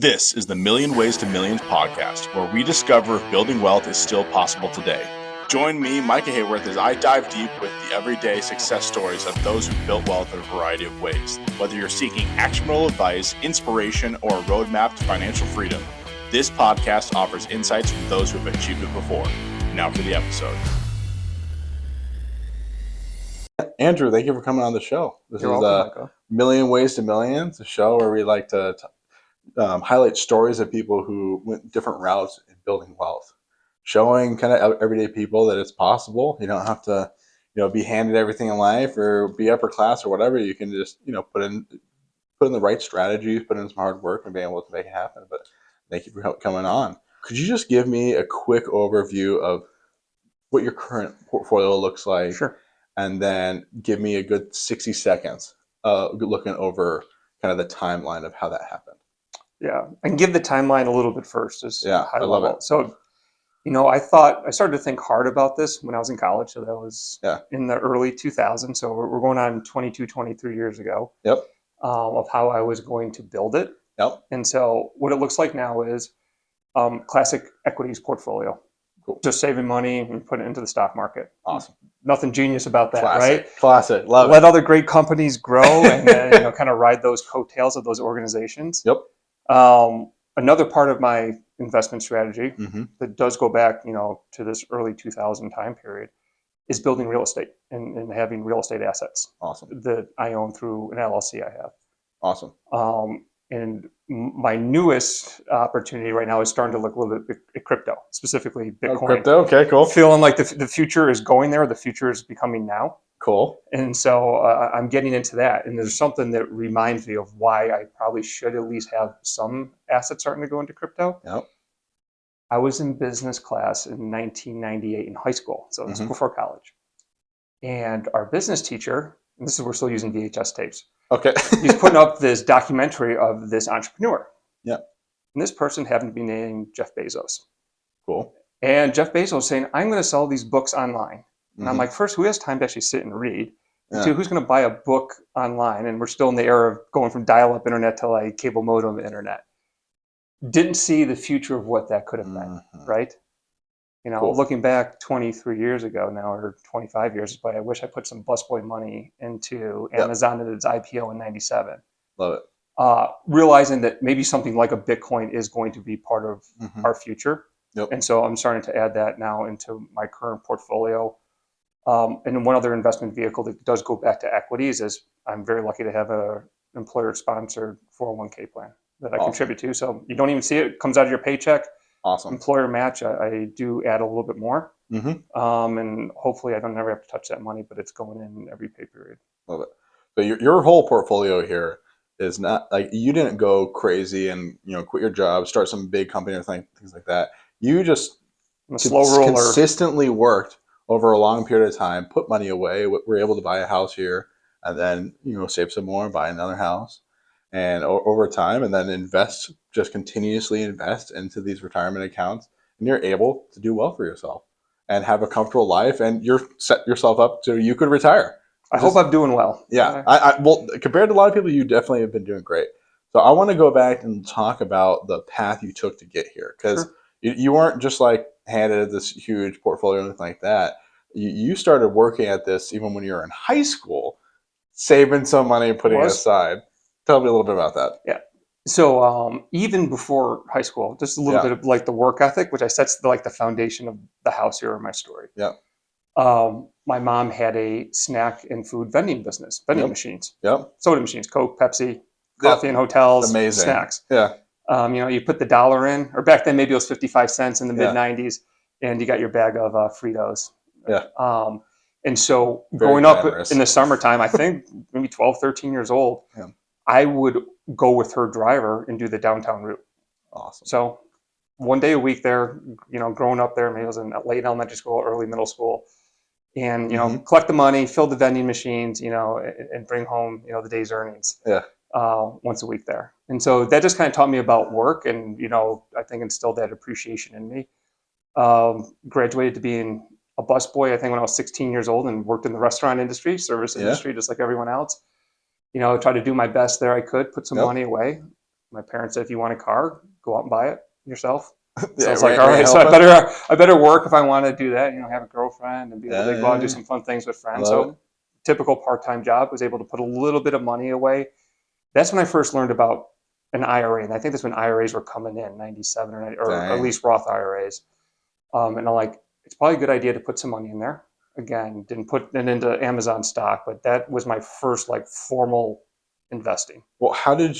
This is the Million Ways to Millions podcast, where we discover if building wealth is still possible today. Join me, Micah Haworth, as I dive deep with the everyday success stories of those who built wealth in a variety of ways. Whether you're seeking actionable advice, inspiration, or a roadmap to financial freedom, this podcast offers insights from those who have achieved it before. Now for the episode. Andrew, thank you for coming on the show. You're welcome, Michael. Million Ways to Millions, a show where we like to highlight stories of people who went different routes in building wealth, showing kind of everyday people that it's possible. You don't have to, be handed everything in life or be upper class or whatever. You can just, put in the right strategies, put in some hard work, and be able to make it happen. But thank you for coming on. Could you just give me a quick overview of what your current portfolio looks like? Sure. And then give me a good 60 seconds looking over kind of the timeline of how that happened. Yeah, and give the timeline a little bit first. I love it. So, I started to think hard about this when I was in college. So that was in the early 2000s. So we're going on 22, 23 years ago. Yep. Of how I was going to build it. Yep. And so what it looks like now is classic equities portfolio. Cool. Just saving money and putting it into the stock market. Awesome. Nothing genius about that, Classic. right? Classic. Love it. Let other great companies grow and kind of ride those coattails of those organizations. Yep. Another part of my investment strategy that does go back, to this early 2000 time period is building real estate and having real estate assets. Awesome. That I own through an LLC I have. Awesome. And my newest opportunity right now is starting to look a little bit at crypto, specifically Bitcoin. Oh, crypto? Okay, cool. Feeling like the future is going there. The future is becoming now. Cool. And so I'm getting into that. And there's something that reminds me of why I probably should at least have some assets starting to go into crypto. Yep. I was in business class in 1998 in high school. So this was before college. And our business teacher, and this is, we're still using VHS tapes. Okay. He's putting up this documentary of this entrepreneur. Yeah. And this person happened to be named Jeff Bezos. Cool. And Jeff Bezos saying, I'm going to sell these books online. And I'm like, first, who has time to actually sit and read? And two, who's going to buy a book online? And we're still in the era of going from dial-up internet to like cable modem internet. Didn't see the future of what that could have been, right? Cool. Looking back 23 years ago now, or 25 years, but I wish I put some busboy money into Amazon at its IPO in 97. Love it. Realizing that maybe something like a Bitcoin is going to be part of our future. Yep. And so I'm starting to add that now into my current portfolio. And one other investment vehicle that does go back to equities is I'm very lucky to have an employer-sponsored 401k plan that I contribute to. So you don't even see it. It comes out of your paycheck. Awesome. Employer match, I do add a little bit more. And hopefully I don't never have to touch that money, but it's going in every pay period. Love it. So your whole portfolio here is not like you didn't go crazy and quit your job, start some big company or things like that. You just consistently worked over a long period of time, put money away. We're able to buy a house here, and then save some more, buy another house, and over time, and then continuously invest into these retirement accounts, and you're able to do well for yourself and have a comfortable life, and you're set yourself up so you could retire. I hope I'm doing well. Yeah, well, compared to a lot of people, you definitely have been doing great. So I want to go back and talk about the path you took to get here, because you weren't just like handed this huge portfolio or anything like that. You started working at this even when you were in high school, saving some money and putting it aside. Tell me a little bit about that. Yeah. So even before high school, just a little bit of like the work ethic, which I sets the foundation of the house here in my story. Yeah. My mom had a snack and food vending business, vending machines. Yep. Soda machines, Coke, Pepsi, coffee in hotels, amazing snacks. Yeah. You put the dollar in, or back then maybe it was 55 cents in the mid 90s, and you got your bag of Fritos. Yeah. And so growing up in the summertime, I think maybe 12, 13 years old, I would go with her driver and do the downtown route. Awesome. So one day a week there, growing up there, maybe I was in late elementary school, early middle school, and, collect the money, fill the vending machines, and bring home, the day's earnings. Yeah. Once a week there. And so that just kind of taught me about work and, I think instilled that appreciation in me. Graduated to being a busboy, I think when I was 16 years old, and worked in the restaurant industry, service industry, just like everyone else. Tried to do my best there I could, put some money away. My parents said, if you want a car, go out and buy it yourself. So Yeah, I was like, all right, so I better work if I want to do that, have a girlfriend and be able to go out and do some fun things with friends. So typical part-time job, was able to put a little bit of money away. That's when I first learned about an IRA. And I think that's when IRAs were coming in, 97 or 90, or at least Roth IRAs. And I'm like, it's probably a good idea to put some money in there. Again, didn't put it into Amazon stock, but that was my first formal investing. Well, how did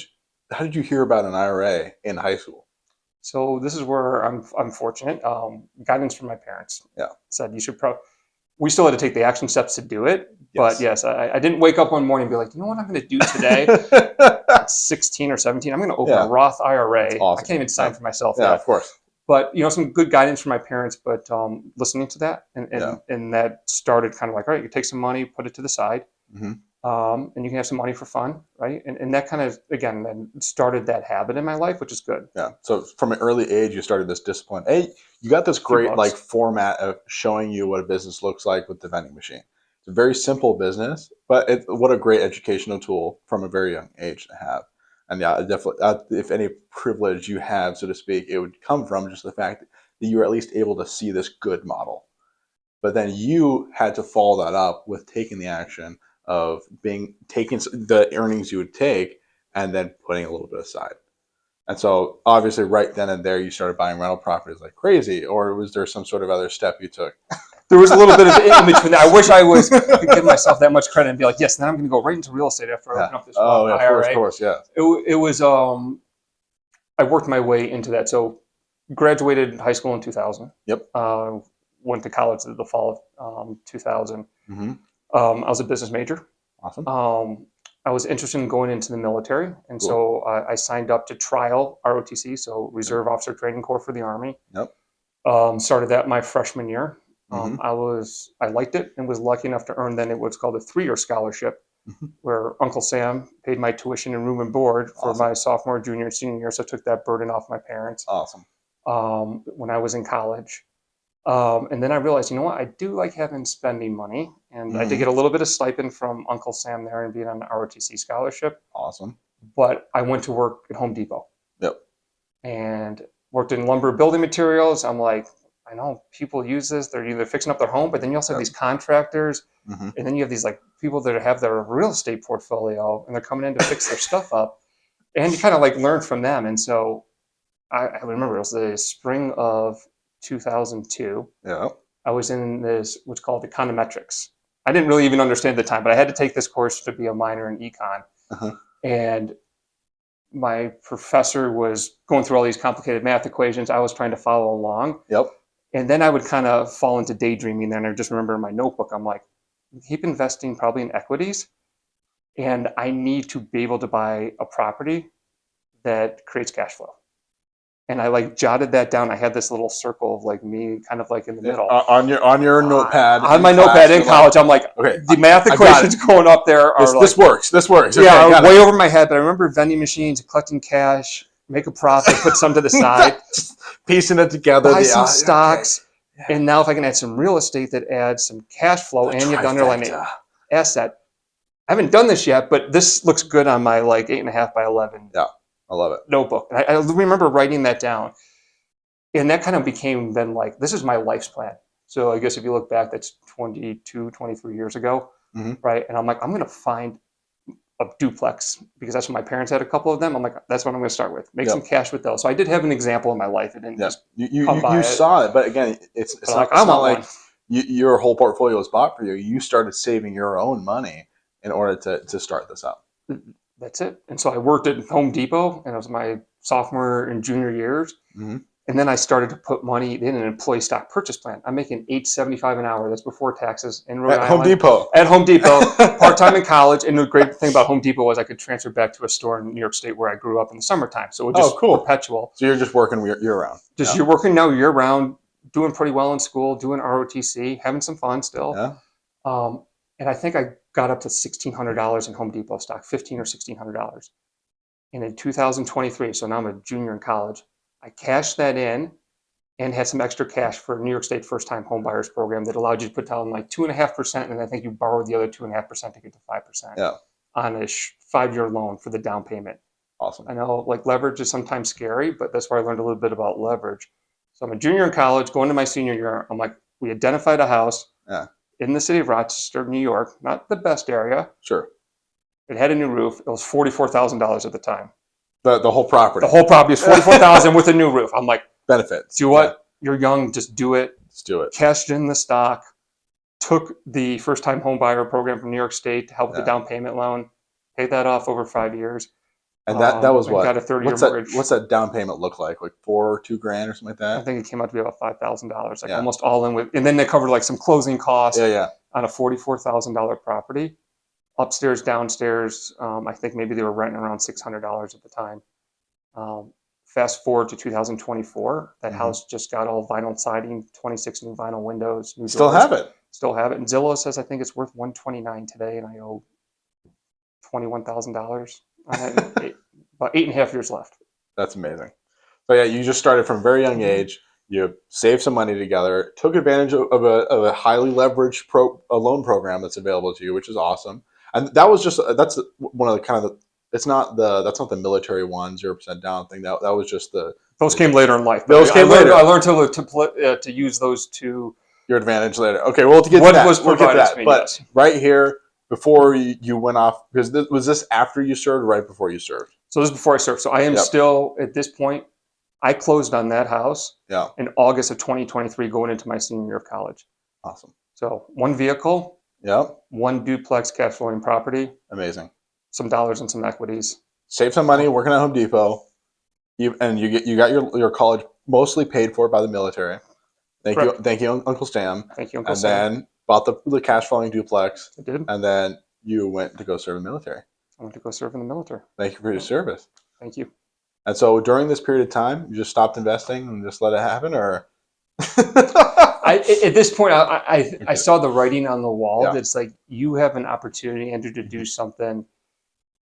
you hear about an IRA in high school? So this is where I'm fortunate. Guidance from my parents. Yeah. Said you should we still had to take the action steps to do it. But yes, I didn't wake up one morning and be like, you know what I'm going to do today? At 16 or 17, I'm going to open a Roth IRA. That's awesome. I can't even sign for myself yet. Yeah, of course. But some good guidance from my parents. But listening to that and that started kind of like, all right, you take some money, put it to the side. Mm-hmm. And you can have some money for fun, right? And that kind of, again, then started that habit in my life, which is good. Yeah. So from an early age, you started this discipline. Hey, you got this great format of showing you what a business looks like with the vending machine. It's a very simple business, but what a great educational tool from a very young age to have. And yeah, definitely, if any privilege you have, so to speak, it would come from just the fact that you were at least able to see this good model. But then you had to follow that up with taking the action of taking the earnings you would take and then putting a little bit aside. And so obviously right then and there you started buying rental properties like crazy, or was there some sort of other step you took? There was a little bit of in between that. I wish I could give myself that much credit and be like, yes, then I'm going to go right into real estate after I open up this IRA. Of course, yeah. It was, I worked my way into that. So graduated high school in 2000. Yep. Went to college in the fall of 2000. Mm-hmm. I was a business major. Awesome. I was interested in going into the military, and so I signed up to trial ROTC, so Reserve Officer Training Corps for the Army. Yep. Started that my freshman year. Mm-hmm. I liked it and was lucky enough to earn then what's called a 3-year scholarship, where Uncle Sam paid my tuition and room and board for my sophomore, junior, and senior year. So I took that burden off my parents. Awesome. When I was in college. And then I realized, you know what, I do like having spending money. And I did get a little bit of stipend from Uncle Sam there and being on the ROTC scholarship. Awesome. But I went to work at Home Depot. Yep. And worked in lumber building materials. I'm like, I know people use this. They're either fixing up their home, but then you also have these contractors. Mm-hmm. And then you have these people that have their real estate portfolio and they're coming in to fix their stuff up. And you kind of learn from them. And so I remember it was the spring of 2002. Yeah. I was in this, what's called econometrics. I didn't really even understand at the time, but I had to take this course to be a minor in econ. Uh-huh. And my professor was going through all these complicated math equations. I was trying to follow along. Yep. And then I would kind of fall into daydreaming. Then I just remember in my notebook, I'm like, keep investing probably in equities. And I need to be able to buy a property that creates cash flow. And I jotted that down. I had this little circle of me kind of in the middle. On your notepad. On my notepad in college. I'm like, okay, the math equations going up there are this works. This works. Okay, yeah, way over my head. But I remember vending machines, collecting cash, make a profit, put some to the side. Piecing it together. Buy some stocks. Okay. Yeah. And now if I can add some real estate that adds some cash flow and you have the underlying asset. I haven't done this yet, but this looks good on my 8.5 by 11. Yeah. I love it. Notebook. And I remember writing that down. And that kind of became then this is my life's plan. So I guess if you look back, that's 22, 23 years ago, right? And I'm like, I'm going to find a duplex because that's what my parents had a couple of them. I'm like, that's what I'm going to start with. Make some cash with those. So I did have an example in my life. It didn't just you saw it. But again, it's not like your whole portfolio was bought for you. You started saving your own money in order to start this up. That's it. And so I worked at Home Depot, and it was my sophomore and junior years. Mm-hmm. And then I started to put money in an employee stock purchase plan. I'm making $8.75 an hour. That's before taxes in Rhode Island. At Home Depot, part-time in college. And the great thing about Home Depot was I could transfer back to a store in New York State where I grew up in the summertime. So it was just perpetual. So you're just working year-round. You're working now year-round, doing pretty well in school, doing ROTC, having some fun still. Yeah. And I think I got up to $1,600 in Home Depot stock, $1,500 or $1,600. And in 2023, so now I'm a junior in college, I cashed that in and had some extra cash for New York State first-time home buyers program that allowed you to put down 2.5%, and I think you borrowed the other 2.5% to get to 5% on a 5-year loan for the down payment. Awesome. I know like leverage is sometimes scary, but that's where I learned a little bit about leverage. So I'm a junior in college, going to my senior year. I'm like, we identified a house in the city of Rochester, New York, not the best area. Sure. It had a new roof. It was $44,000 at the time. The whole property. The whole property is $44,000 with a new roof. I'm like, benefits. Do what? You're young. Just do it. Let's do it. Cashed in the stock. Took the first-time home buyer program from New York State to help with the down payment loan. Paid that off over 5 years. And that was what? Got a 30-year mortgage. What's that down payment look like? Like $4,000 or $2,000 or something like that? I think it came out to be about $5,000, like almost all in with, and then they covered like some closing costs on a $44,000 property, upstairs, downstairs. I think maybe they were renting around $600 at the time. Fast forward to 2024, that house just got all vinyl siding, 26 new vinyl windows, new Still doors. have it. Still have it. And Zillow says I think it's worth $129 today, and I owe $21,000. About 8.5 years left. That's amazing. So yeah, you just started from a very young age. You saved some money together, took advantage of a highly leveraged loan program that's available to you, which is awesome. And that was that's one of the kind of the. That's not the military 0% down thing. That was just those came later in life. Those came later. I learned to use those to your advantage later. Okay, well, we'll get to that. But right here, before you went off, because was this after you served, or right before you served? So this is before I served. So I am still at this point. I closed on that house in August of 2023, going into my senior year of college. Awesome. So one vehicle. Yep. One duplex cash flowing property. Amazing. Some dollars and some equities. Save some money working at Home Depot, you got your college mostly paid for by the military. Thank you, Uncle Sam. Thank you, Uncle Sam. And then bought the cash flowing duplex. I did. And then you went to go serve in the military. I went to go serve in the military. Thank you for your service. Thank you. And so during this period of time, you just stopped investing and just let it happen, or? At this point, I saw the writing on the wall. That's like, you have an opportunity, Andrew, to do something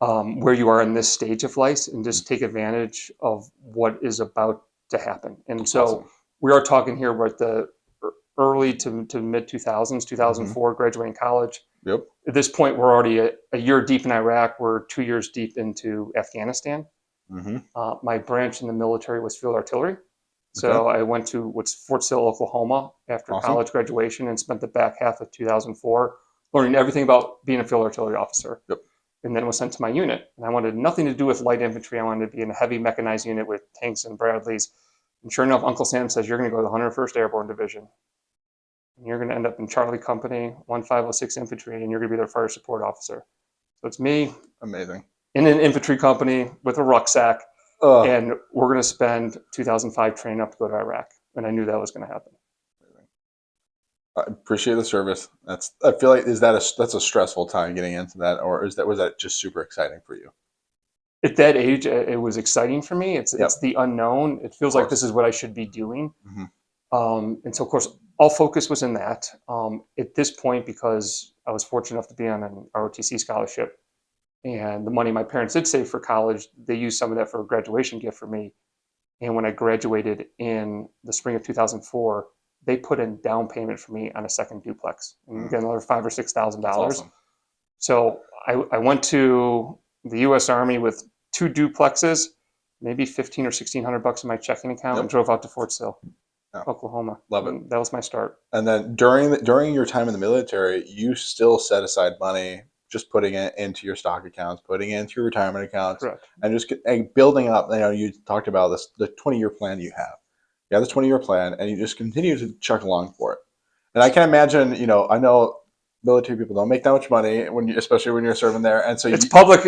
where you are in this stage of life, and just take advantage of what is about to happen. And so we are talking here about the early to mid 2000s, 2004, graduating college. Yep. At this point, we're already a year deep in Iraq. We're 2 years deep into Afghanistan. My branch in the military was field artillery. So I went to Fort Sill, Oklahoma after college graduation, and spent the back half of 2004 learning everything about being a field artillery officer. Yep. And then was sent to my unit. And I wanted nothing to do with light infantry. I wanted to be in a heavy mechanized unit with tanks and Bradleys. And sure enough, Uncle Sam says, you're going to go to the 101st Airborne Division. And you're going to end up in Charlie Company, 1506 Infantry, and you're going to be their fire support officer. So it's me. Amazing. In an infantry company with a rucksack. And we're going to spend 2005 training up to go to Iraq. And I knew that was going to happen. I appreciate the service. I feel like that's a stressful time getting into that, or was that just super exciting for you? At that age, it was exciting for me. It's the unknown. It feels like this is what I should be doing. And so, of course, all focus was in that. At this point, because I was fortunate enough to be on an ROTC scholarship, and the money my parents did save for college, they used some of that for a graduation gift for me. And when I graduated in the spring of 2004, they put in down payment for me on a second duplex, and get another $5,000 or $6,000. Awesome. So I went to the U.S. Army with 2 duplexes, maybe $1,500 or $1,600 in my checking account, and drove out to Fort Sill, Oklahoma. Love it. That was my start. And then during your time in the military, you still set aside money, just putting it into your stock accounts, putting it into your retirement accounts, Correct. And just building up. You talked about the 20-year plan you have. You have this 20-year plan, and you just continue to chuck along for it. And I can imagine, I know military people don't make that much money especially when you're serving there, and so it's public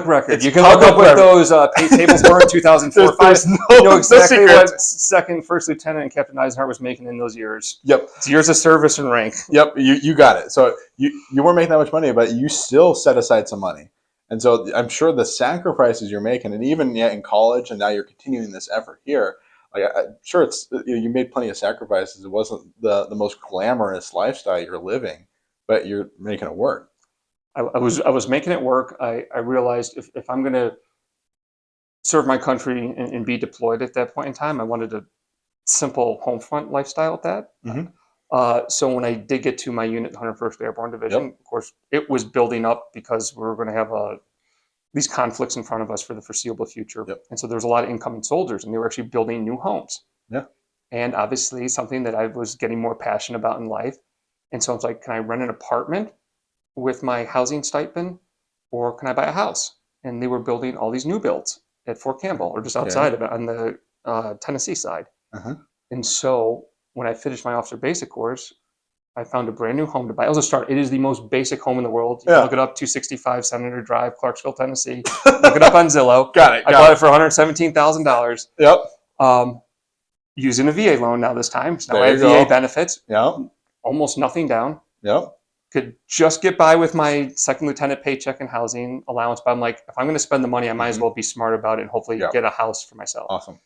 record. You can look up what those pay tables were in 2004. You know exactly what first lieutenant and Captain Eisenhart was making in those years. Yep, it's years of service and rank. Yep, you got it. So you weren't making that much money, but you still set aside some money, and so I'm sure the sacrifices you're making, and even in college, and now you're continuing this effort here. I'm sure you made plenty of sacrifices. It wasn't the most glamorous lifestyle you're living, but you're making it work. I was making it work. I realized if I'm going to serve my country and be deployed at that point in time, I wanted a simple home front lifestyle at that. So when I did get to my unit, the 101st Airborne Division, of course, it was building up because we were going to have these conflicts in front of us for the foreseeable future. Yep. And so there was a lot of incoming soldiers, and they were actually building new homes. Yeah. And obviously something that I was getting more passionate about in life. And so I was like, can I rent an apartment with my housing stipend, or can I buy a house? And they were building all these new builds at Fort Campbell, or just outside of it on the Tennessee side. And so when I finished my officer basic course, I found a brand new home to buy. It was a start. It is the most basic home in the world. You can look it up, 265 Senator Drive, Clarksville, Tennessee. Look it up on Zillow. Got it. I bought it for $117,000. Yep. Using a VA loan now this time. So now There I have you VA go. benefits. Yep. Almost nothing down. Yep. Could just get by with my second lieutenant paycheck and housing allowance. But I'm like, if I'm going to spend the money, I might as well be smart about it and hopefully get a house for myself. Awesome.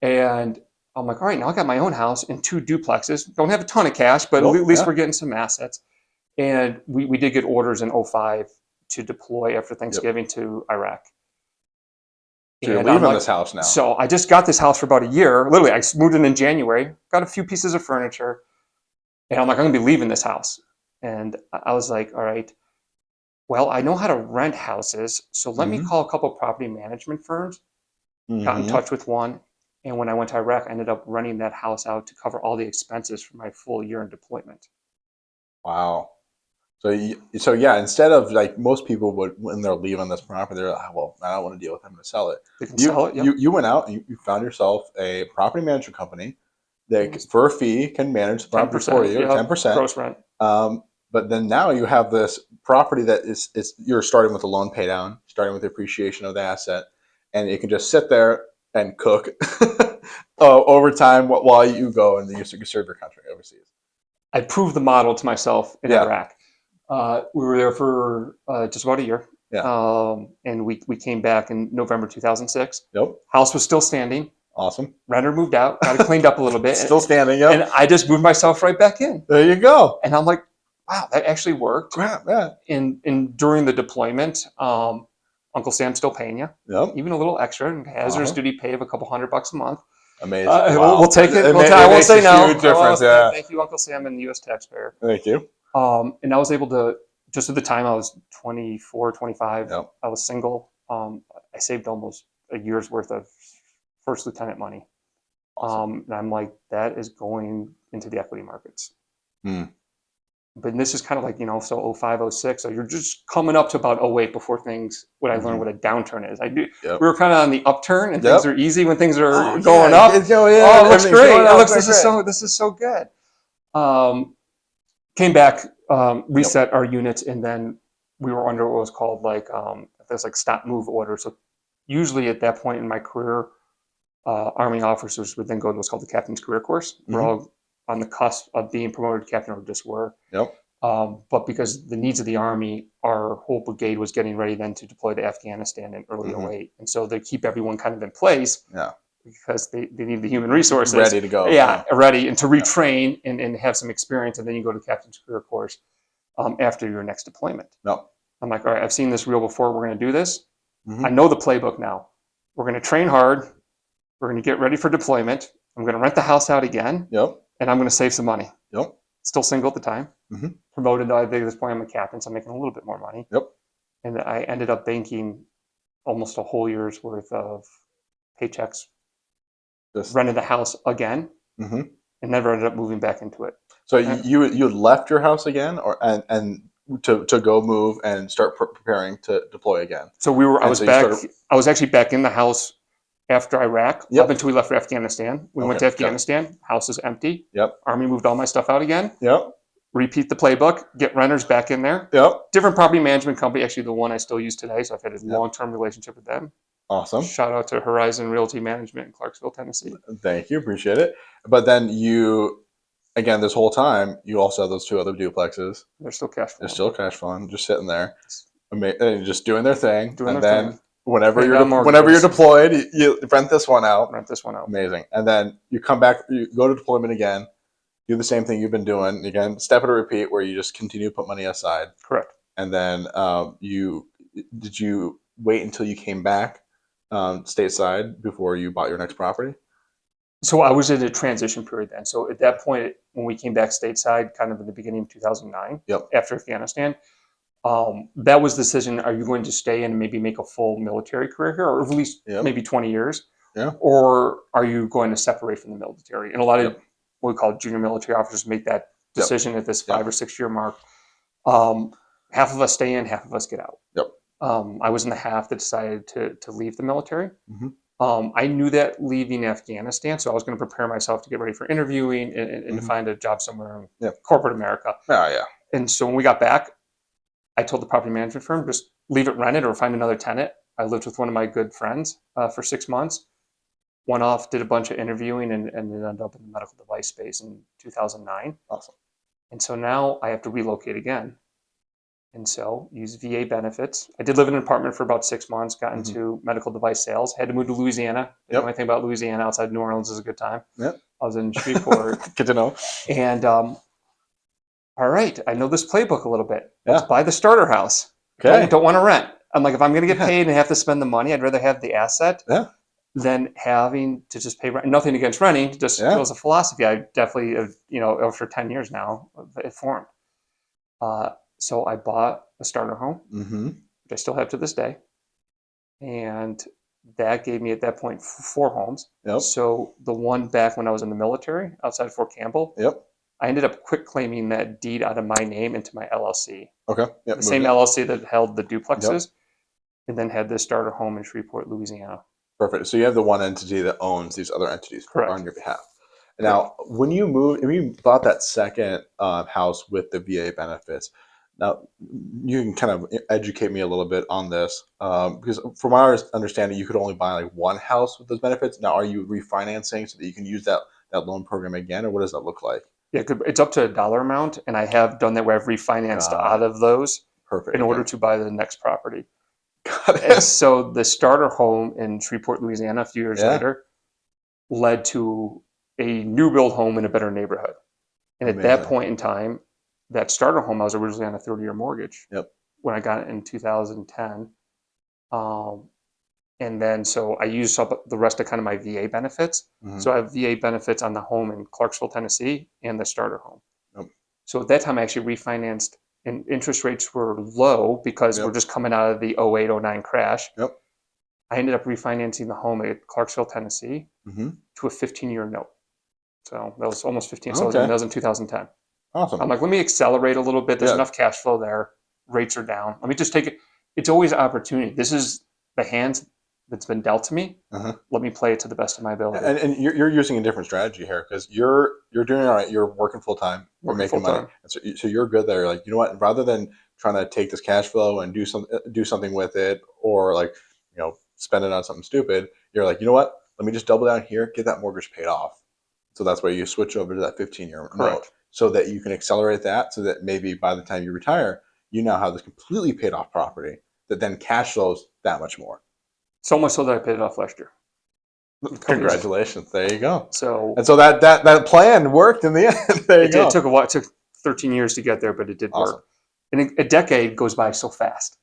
And I'm like, all right, now I got my own house and 2 duplexes. Don't have a ton of cash, but at least we're getting some assets. And we did get orders in 2005 to deploy after Thanksgiving to Iraq. So you're leaving this house now. So I just got this house for about a year. Literally, I moved in January, got a few pieces of furniture, and I'm like, I'm going to be leaving this house. And I was like, all right, well, I know how to rent houses, so let me call a couple of property management firms. Got in touch with one, and when I went to Iraq, I ended up renting that house out to cover all the expenses for my full year in deployment. Wow. So yeah, instead of like most people would when they're leaving this property, they're like, well, I don't want to deal with them, I'm going to sell it. They can sell it. Yep. You went out and you found yourself a property management company that for a fee can manage the property for you, 10% gross rent. But then now you have this property that is you're starting with a loan pay down, starting with the appreciation of the asset, and it can just sit there and cook over time while you go and you serve your country overseas. I proved the model to myself in Iraq. We were there for just about a year. And we came back in November 2006. Yep. House was still standing. Awesome. Renter moved out, got it cleaned up a little bit. Still standing, yep. And I just moved myself right back in. There you go. And I'm like, wow, that actually worked. Yeah. And during the deployment, Uncle Sam's still paying you. Yep. Even a little extra, and hazardous duty pay of a couple $100 a month. Amazing. Wow. We'll take it. I won't say no. Huge difference, thank you, Uncle Sam, and the U.S. taxpayer. Thank you. And I was able to, just at the time I was 24, 25. Yep. I was single. I saved almost a year's worth of first lieutenant money. Awesome. And I'm like, that is going into the equity markets. But this is kind of like, so 05, 06. So you're just coming up to about 08 before things, what I learned what a downturn is. We were kind of on the upturn, and things are easy when things are going up. It looks great. This is so good. Came back, reset our units, and then we were under what was called there's stop move order. So usually at that point in my career, Army officers would then go to what's called the Captain's Career Course. We're all on the cusp of being promoted to captain, or just were. Yep. But because the needs of the Army, our whole brigade was getting ready then to deploy to Afghanistan in early 08. And so they keep everyone kind of in place because they need the human resources. Ready to go. Ready, and to retrain and have some experience. And then you go to Captain's Career Course after your next deployment. I'm like, all right, I've seen this reel before. We're going to do this. I know the playbook now. We're going to train hard. We're going to get ready for deployment. I'm going to rent the house out again. And I'm going to save some money. Still single at the time. Promoted, I think at this point I'm a captain, so I'm making a little bit more money. And I ended up banking almost a whole year's worth of paychecks. Rented the house again, and never ended up moving back into it. So you left your house again, and to go move and start preparing to deploy again. So I was actually back in the house after Iraq, up until we left for Afghanistan. We went to Afghanistan. House is empty. Army moved all my stuff out again. Repeat the playbook. Get renters back in there. Different property management company, actually the one I still use today. So I've had a long-term relationship with them. Awesome. Shout out to Horizon Realty Management in Clarksville, Tennessee. Thank you. Appreciate it. But then again, this whole time, you also have those 2 other duplexes. They're still cash flowing. They're still cash flowing, just sitting there, just doing their thing. Whenever you're deployed, you rent this one out. Amazing. And then you come back, you go to deployment again, do the same thing you've been doing. Again, step it or repeat, where you just continue to put money aside. Correct. And then did you wait until you came back stateside before you bought your next property? So I was in a transition period then. So at that point, when we came back stateside, kind of in the beginning of 2009, after Afghanistan, That was the decision. Are you going to stay and maybe make a full military career here, or at least maybe 20 years? Yeah. Or are you going to separate from the military? And a lot of what we call junior military officers make that decision at this 5 or 6 year mark. Half of us stay in, half of us get out. Yep. I was in the half that decided to leave the military. Mm-hmm. I knew that leaving Afghanistan, so I was going to prepare myself to get ready for interviewing and to find a job somewhere in corporate America. Yeah. And so when we got back, I told the property management firm, just leave it rented or find another tenant. I lived with one of my good friends for 6 months. Went off, did a bunch of interviewing, and ended up in the medical device space in 2009. Awesome. And so now I have to relocate again. And so use VA benefits. I did live in an apartment for about 6 months, got into medical device sales, had to move to Louisiana. Didn't know anything about Louisiana outside New Orleans is a good time. Yep. I was in Shreveport. Good to know. And all right, I know this playbook a little bit. Let's buy the starter house. Okay. Don't want to rent. I'm like, if I'm going to get paid and have to spend the money, I'd rather have the asset than having to just pay rent. Nothing against renting, just it was a philosophy. I definitely, after 10 years now, it formed. So I bought a starter home, which I still have to this day. And that gave me at that point 4 homes. Yep. So the one back when I was in the military outside Fort Campbell, I ended up quick claiming that deed out of my name into my LLC. Okay. Yep. The same LLC that held the duplexes, and then had this starter home in Shreveport, Louisiana. Perfect. So you have the one entity that owns these other entities on your behalf. Now, when you bought that second house with the VA benefits, now you can kind of educate me a little bit on this because from my understanding, you could only buy like one house with those benefits. Now, are you refinancing so that you can use that loan program again, or what does that look like? Yeah, it's up to a dollar amount, and I have done that where I've refinanced out of those in order to buy the next property. And so the starter home in Shreveport, Louisiana, a few years later, led to a new build home in a better neighborhood. And at that point in time, that starter home, I was originally on a 30-year mortgage. When I got it in 2010. And then so I used up the rest of kind of my VA benefits. So I have VA benefits on the home in Clarksville, Tennessee, and the starter home. So at that time, I actually refinanced, and interest rates were low because we're just coming out of the 08, 09 crash. I ended up refinancing the home at Clarksville, Tennessee to a 15-year note. So that was almost 15. So that was in 2010. Awesome. I'm like, let me accelerate a little bit. There's enough cash flow there. Rates are down. Let me just take it. It's always an opportunity. This is the hands that's been dealt to me. Let me play it to the best of my ability. And you're using a different strategy here because you're doing all right. You're working full time. You're making money. And so you're good there. Like, you know what? Rather than trying to take this cash flow and do something with it, or like, spend it on something stupid, you're like, you know what? Let me just double down here, get that mortgage paid off. So that's why you switch over to that 15-year note, so that you can accelerate that, so that maybe by the time you retire, you now have this completely paid off property that then cash flows that much more. So much so that I paid it off last year. Congratulations! There you go. So that plan worked in the end. There you go. It took a while. It took 13 years to get there, but it did work. And a decade goes by so fast.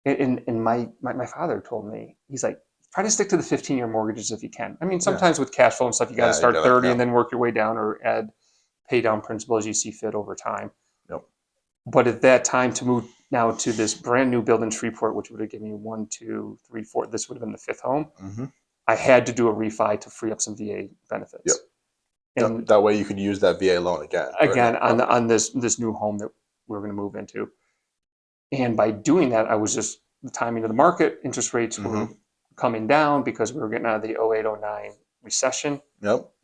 And my father told me, he's like, try to stick to the 15-year mortgages if you can. I mean, sometimes with cash flow and stuff, you got to start 30 and then work your way down, or pay down principal as you see fit over time. But at that time, to move now to this brand new build in Shreveport, which would have given me 1, 2, 3, 4, this would have been the 5th home. I had to do a refi to free up some VA benefits. And that way you could use that VA loan again. On this new home that we're going to move into. And by doing that, I was just the timing of the market, interest rates were coming down because we were getting out of the 08, 09 recession.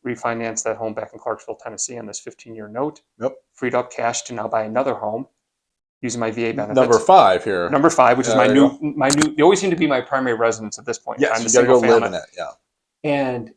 Refinanced that home back in Clarksville, Tennessee on this 15-year note. Freed up cash to now buy another home using my VA benefits. Number 5 here. Number 5, which is my new. They always seem to be my primary residence at this point. Yes, you got to go live in it. And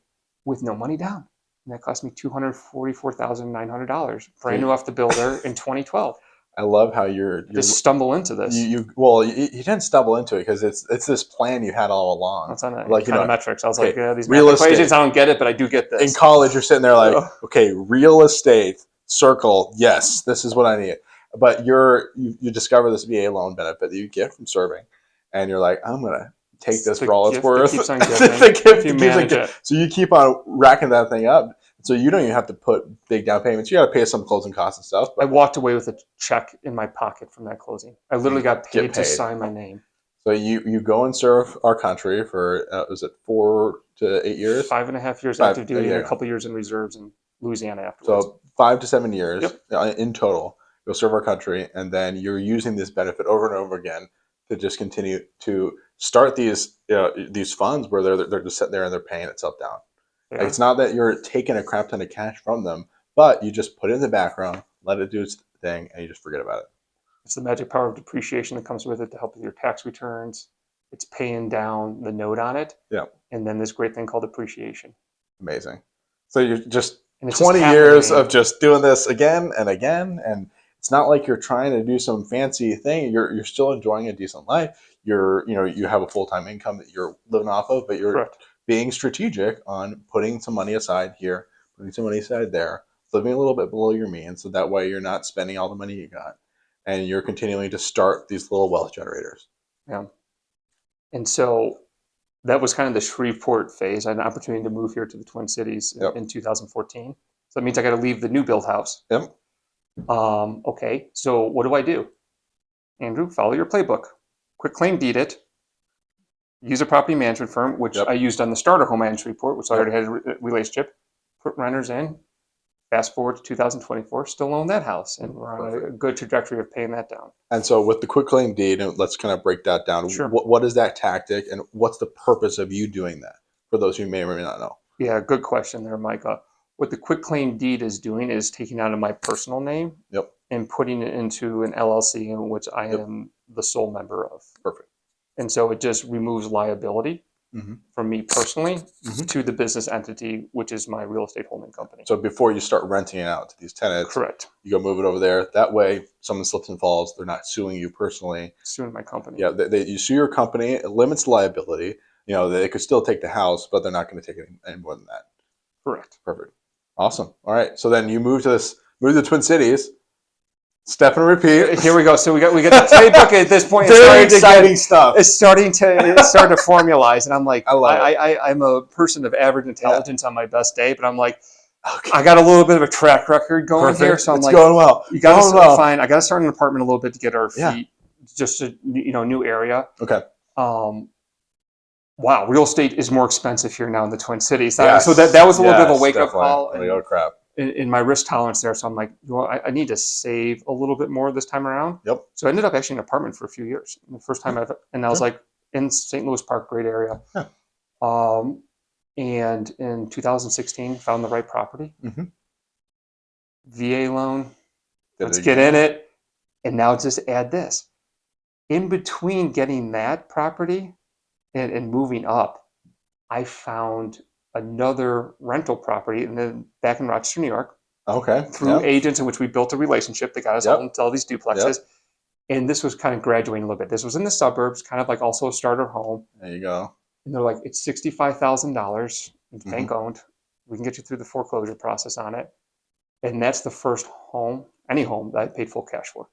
with no money down. And that cost me $244,900, brand new off the builder in 2012. I love how you're just stumble into this. You didn't stumble into it because it's this plan you had all along. It's on econometrics. I was like, these real equations, estate. I don't get it, but I do get this. In college, you're sitting there like, okay, real estate, circle, yes, this is what I need. But you discover this VA loan benefit that you get from serving, and you're like, I'm gonna take this for all it's worth. The gift keeps on giving. So you keep on racking that thing up. So you don't even have to put big down payments. You got to pay some closing costs and stuff. I walked away with a check in my pocket from that closing. I literally got paid to paid. sign my name. So you go and serve our country for was it 4 to 8 years? 5.5 years active duty and a couple years in reserves in Louisiana afterwards. So 5 to 7 years in total. You'll serve our country, and then you're using this benefit over and over again to just continue to start these funds where they're just sitting there and they're paying itself down. Yeah. Like, it's not that you're taking a crap ton of cash from them, but you just put it in the background, let it do its thing, and you just forget about it. It's the magic power of depreciation that comes with it to help with your tax returns. It's paying down the note on it. Yeah. And then this great thing called appreciation. Amazing. So you're just 20 years of just doing this again and again, and it's not like you're trying to do some fancy thing. You're still enjoying a decent life. You have a full-time income that you're living off of, but you're Correct. Being strategic on putting some money aside here, putting some money aside there, living a little bit below your means, so that way you're not spending all the money you got, and you're continuing to start these little wealth generators. Yeah. And so that was kind of the Shreveport phase. I had an opportunity to move here to the Twin Cities in 2014. So that means I got to leave the new build house. Yep. Okay, so what do I do? Andrew, follow your playbook. Quick claim deed it. Use a property management firm, which I used on the starter home in Shreveport, which I already had a relationship. Put renters in. Fast forward to 2024, still own that house, and we're on a good trajectory of paying that down. And so with the quick claim deed, and let's kind of break that down. Sure. What is that tactic, and what's the purpose of you doing that, for those who may or may not know? Yeah, good question there, Micah. What the quick claim deed is doing is taking out of my personal name and putting it into an LLC in which I am the sole member of. Perfect. And so it just removes liability from me personally to the business entity, which is my real estate holding company. So before you start renting it out to these tenants, correct, you go move it over there. That way, someone slips and falls, they're not suing you personally. Suing my company. Yeah, you sue your company. It limits liability. They could still take the house, but they're not going to take any more than that. Correct. Perfect. Awesome. All right. So then you move to the Twin Cities. Step and repeat. Here we go. So we got the playbook at this point. Very exciting stuff. It's starting to formalize, and I'm like, I'm a person of average intelligence on my best day, but I'm like, okay, I got a little bit of a track record going here, so I'm going well. You got to fine. I got to start an apartment a little bit to get our feet, just a new area. Okay. Wow, real estate is more expensive here now in the Twin Cities. So that was a little bit of a wake up call. Oh crap. In my risk tolerance there. So I'm like, I need to save a little bit more this time around. Yep. So I ended up actually in an apartment for a few years. The first time I was like in St. Louis Park, great area. Yeah. And in 2016, found the right property. VA loan. Let's get in it. And now just add this. In between getting that property and moving up, I found another rental property back in Rochester, New York. Okay. Through agents in which we built a relationship that got us into all these duplexes. And this was kind of graduating a little bit. This was in the suburbs, kind of like also a starter home. There you go. And they're like, it's $65,000. It's bank owned. We can get you through the foreclosure process on it. And that's the first home, any home, that I paid full cash for.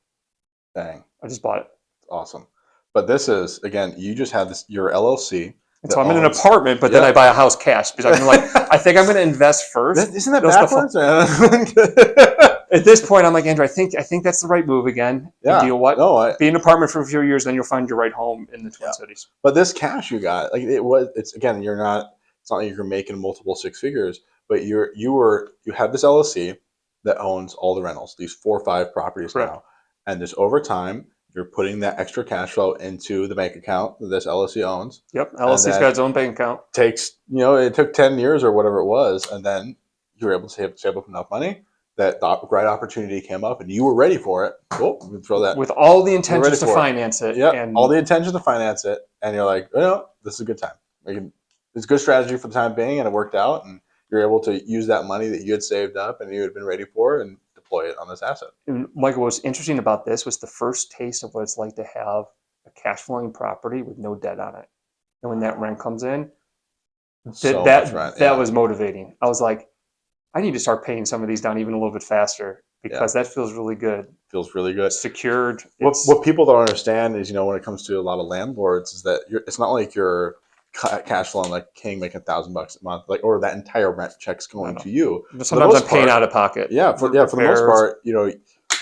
Dang. I just bought it. Awesome. But this is, again, you just have your LLC. And so I'm in an apartment, but then I buy a house cash because I'm like, I think I'm going to invest first. Isn't that backwards? At this point, I'm like, Andrew, I think that's the right move again. Yeah. You know what? No, be in an apartment for a few years, then you'll find your right home in the Twin Cities. But this cash you got, it's again, it's not like you're making multiple six figures, but you have this LLC that owns all the rentals, these 4 or 5 properties now, and just over time, you're putting that extra cash flow into the bank account that this LLC owns. Yep, LLC's got its own bank account. It took 10 years or whatever it was, and then you were able to save up enough money that the right opportunity came up, and you were ready for it. Cool, we can throw that. With all the intentions to finance it. Yeah, all the intentions to finance it, and you're like, this is a good time. It's a good strategy for the time being, and it worked out, and you're able to use that money that you had saved up and you had been ready for and deploy it on this asset. And Michael, what's interesting about this was the first taste of what it's like to have a cash flowing property with no debt on it. And when that rent comes in, that was motivating. I was like, I need to start paying some of these down even a little bit faster because that feels really good. Feels really good. Secured. What people don't understand is, when it comes to a lot of landlords is that it's not like you're cash flowing like king, making $1,000 a month, like, or that entire rent check's going to you. Sometimes I'm paying out of pocket. For the most part,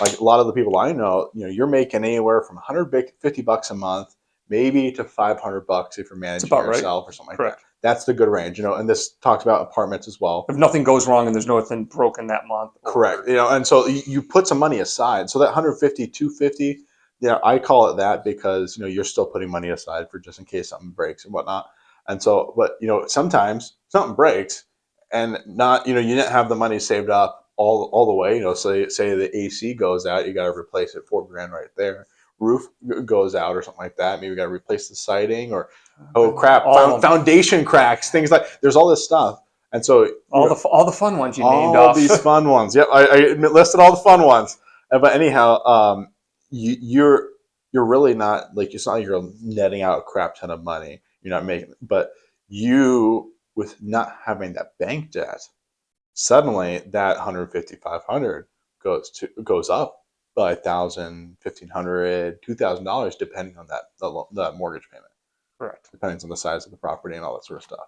like a lot of the people I know, you're making anywhere from $150 a month, maybe to $500 if you're managing yourself or something like that. That's the good range, and this talks about apartments as well. If nothing goes wrong and there's nothing broken that month. Correct. And so you put some money aside. So that 150, 250, I call it that because, you're still putting money aside for just in case something breaks and whatnot. And so, but, sometimes something breaks and not, you didn't have the money saved up all the way, say the AC goes out, you got to replace it $4,000 right there. Roof goes out or something like that. Maybe you got to replace the siding or, oh crap, foundation cracks, things like, there's all this stuff. And so all the fun ones you named off. All these fun ones. Yep, I listed all the fun ones. But anyhow, you're really not, like, it's not like you're netting out a crap ton of money. You're not making, but you, with not having that bank debt, suddenly that 150, 500 goes up by $1,000, $1,500, $2,000, depending on the mortgage payment. Correct. Depending on the size of the property and all that sort of stuff.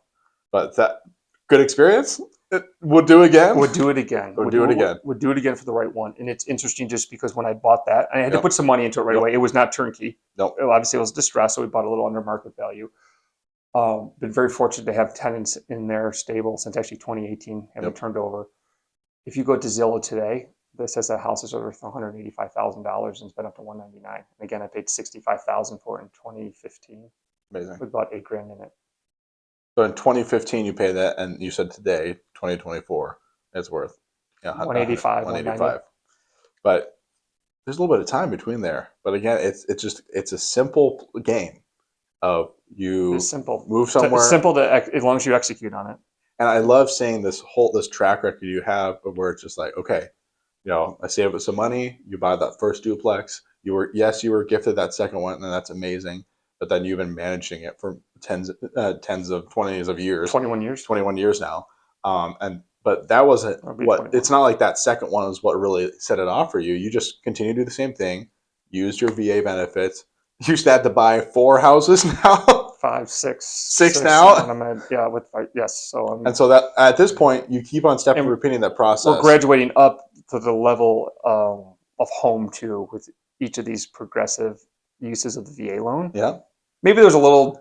But that good experience. Would do again. Would do it again. Would do it again. Would do it again for the right one. And it's interesting just because when I bought that, I had to put some money into it right away. It was not turnkey. Nope. Obviously, it was distressed, so we bought a little under market value. Been very fortunate to have tenants in there stable since actually 2018, haven't turned over. If you go to Zillow today, this says that house is worth $185,000 and it's been up to $199. And again, I paid $65,000 for it in 2015. Amazing. With about $8,000 in it. So in 2015, you pay that, and you said today, 2024, it's worth 185. But there's a little bit of time between there. But again, it's a simple game of you move somewhere. It's simple as long as you execute on it. And I love seeing this track record you have of where it's just like, okay, I save up some money, you buy that first duplex. You were gifted that second one, and that's amazing. But then you've been managing it for 20s of years. 21 years. 21 years now. But that wasn't what, 21. It's not like that second one is what really set it off for you. You just continue to do the same thing, used your VA benefits. You used to have to buy 4 houses now. 5, 6. 6 now? Yes. And so that at this point, you keep on repeating that process. We're graduating up to the level of home too with each of these progressive uses of the VA loan. Yeah. Maybe there's a little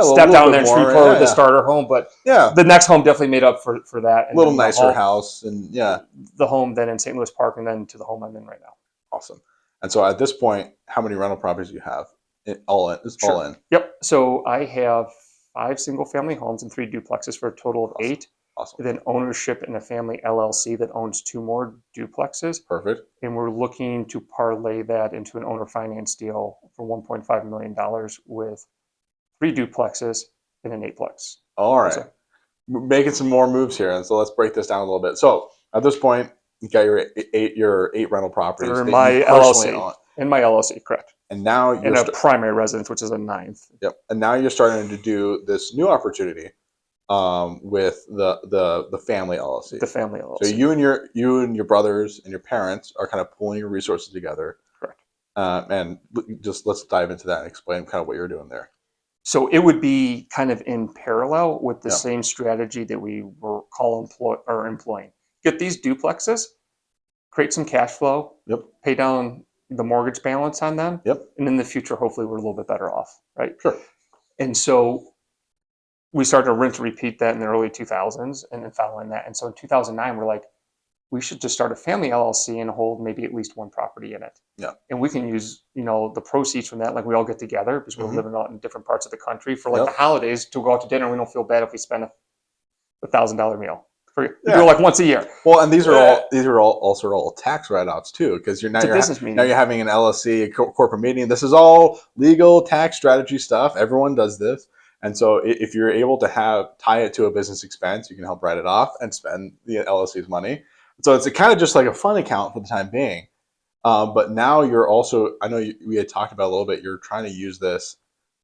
step down there for the starter home, but the next home definitely made up for that. And a little nicer house, and the home then in St. Louis Park, and then to the home I'm in right now. Awesome. And so at this point, how many rental properties do you have? All in. Yep. So I have 5 single-family homes and 3 duplexes for a total of 8. Awesome. And then ownership in a family LLC that owns 2 more duplexes. Perfect. And we're looking to parlay that into an owner finance deal for $1.5 million with 3 duplexes and an 8plex. All right. So, making some more moves here. And so let's break this down a little bit. So at this point, you got your 8 rental properties. In my LLC. In my LLC, correct. And now you're a primary residence, which is a 9th. Yep. And now you're starting to do this new opportunity with the family LLC. The family LLC. So you and your brothers and your parents are kind of pulling your resources together. Correct. And just let's dive into that and explain kind of what you're doing there. So it would be kind of in parallel with the same strategy that we were employing. Get these duplexes, create some cash flow, pay down the mortgage balance on them, and in the future, hopefully, we're a little bit better off, right? Sure. And so we started to rinse and repeat that in the early 2000s, and then following that. And so in 2009, we're like, we should just start a family LLC and hold maybe at least 1 property in it. Yeah. And we can use, the proceeds from that, like we all get together because we're living out in different parts of the country for like the holidays to go out to dinner. We don't feel bad if we spend a $1,000 meal. We do like once a year. Well, and these are all tax write-offs too, because you're having an LLC, a corporate meeting. This is all legal tax strategy stuff. Everyone does this, and so if you're able to tie it to a business expense, you can help write it off and spend the LLC's money. So it's kind of just like a fun account for the time being. But now you're also, I know we had talked about a little bit. You're trying to use this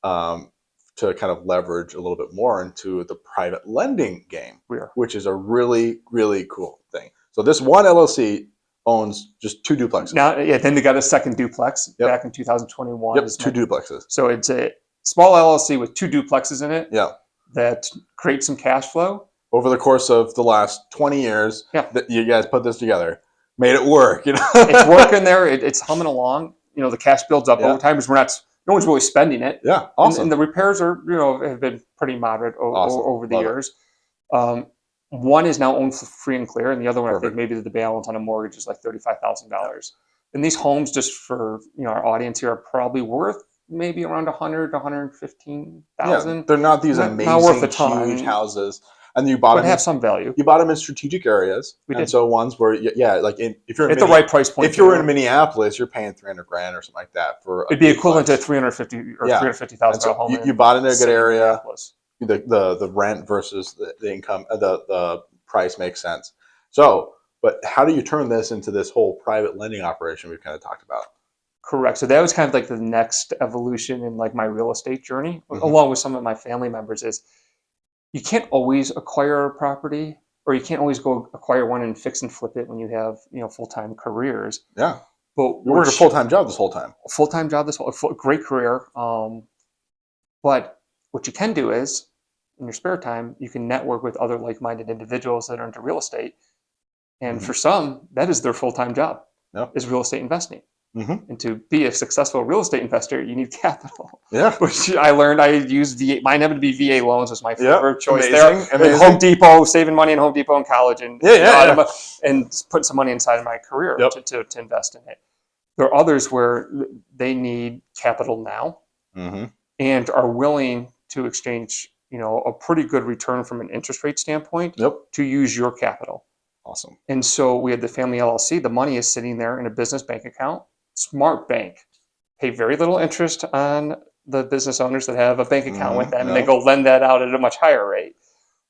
to kind of leverage a little bit more into the private lending game, which is a really, really cool thing. So this one LLC owns just 2 duplexes. Now, then they got a second duplex back in 2021. Yep, 2 duplexes. So it's a small LLC with 2 duplexes in it. Yeah. that create some cash flow. Over the course of the last 20 years, Yeah. that you guys put this together, made it work. It's working there. It's humming along. The cash builds up Yeah. over time because no one's really spending it. Yeah, awesome. And the repairs are, have been pretty moderate Awesome. over the Love years. One is now owned free and clear, and the other one, Perfect. I think maybe the balance on a mortgage is like $35,000. And these homes, just for our audience here, are probably worth maybe around 100 to 115,000. Yeah, they're not these amazing, not worth a ton, huge houses, and you bought but them. have some value. You bought them in strategic areas, did. So ones where, like if you're at the right price point. If you're in Minneapolis, you're paying $300,000 or something like that for. It'd be equivalent to $350,000 or $350,000 home. You bought it in a good area. The rent versus the income, the price makes sense. So, but how do you turn this into this whole private lending operation we've kind of talked about? Correct. So that was kind of like the next evolution in like my real estate journey, along with some of my family members, is you can't always acquire a property, or you can't always go acquire one and fix and flip it when you have, full-time careers. Yeah. But you worked a full-time job this whole time. Full-time job great career. But what you can do is, in your spare time, you can network with other like-minded individuals that are into real estate. And for some, that is their full-time job, is real estate investing. And to be a successful real estate investor, you need capital. Yeah. Which I learned. I used VA. Mine happened to be VA loans was my favorite choice. Amazing. There. Home Depot, saving money in Home Depot in college, and and putting some money inside of my career to invest in it. There are others where they need capital now and are willing to exchange, a pretty good return from an interest rate standpoint to use your capital. Awesome. And so we had the family LLC. The money is sitting there in a business bank account. Smart bank. Pay very little interest on the business owners that have a bank account with them, and they go lend that out at a much higher rate.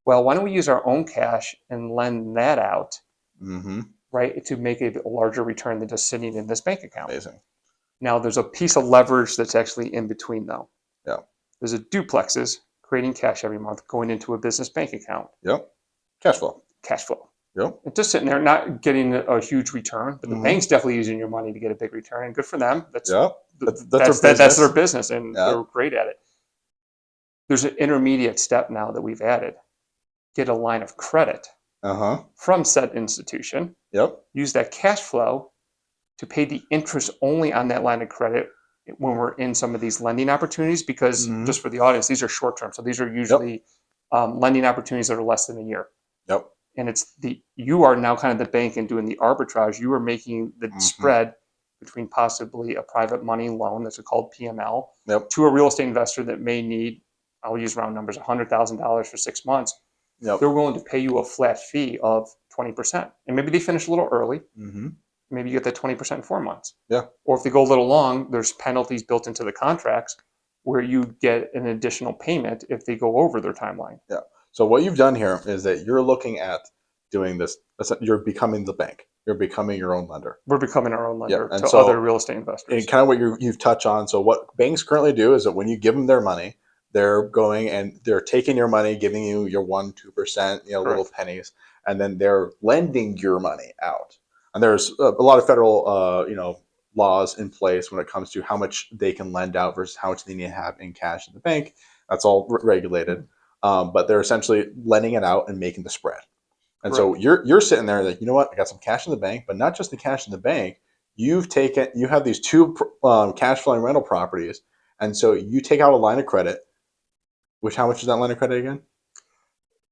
Well, why don't we use our own cash and lend that out, right, to make a larger return than just sitting in this bank account? Amazing. Now, there's a piece of leverage that's actually in between, though. Yeah. There's a duplexes creating cash every month going into a business bank account. Yep. Cash flow. Cash flow. Yep. It's just sitting there, not getting a huge return, but the bank's definitely using your money to get a big return, and good for them. That's their business, and they're great at it. There's an intermediate step now that we've added. Get a line of credit from said institution. Yep. Use that cash flow to pay the interest only on that line of credit when we're in some of these lending opportunities, because just for the audience, these are short term. So these are usually lending opportunities that are less than a year. Yep. And you are now kind of the bank and doing the arbitrage. You are making the spread between possibly a private money loan, that's called PML, to a real estate investor that may need, I'll use round numbers, $100,000 for 6 months. Yep. They're willing to pay you a flat fee of 20%. And maybe they finish a little early. Maybe you get that 20% in 4 months. Yeah. Or if they go a little long, there's penalties built into the contracts where you get an additional payment if they go over their timeline. Yeah. So what you've done here is that you're looking at doing this. You're becoming the bank. You're becoming your own lender. We're becoming our own lender to other real estate investors. And kind of what you've touched on. So what banks currently do is that when you give them their money, they're going and they're taking your money, giving you your 1-2%, little pennies, and then they're lending your money out. And there's a lot of federal, laws in place when it comes to how much they can lend out versus how much they need to have in cash in the bank. That's all regulated. But they're essentially lending it out and making the spread. And so you're sitting there like, you know what, I got some cash in the bank, but not just the cash in the bank. You have these two cash flowing rental properties. And so you take out a line of credit, which, how much is that line of credit again?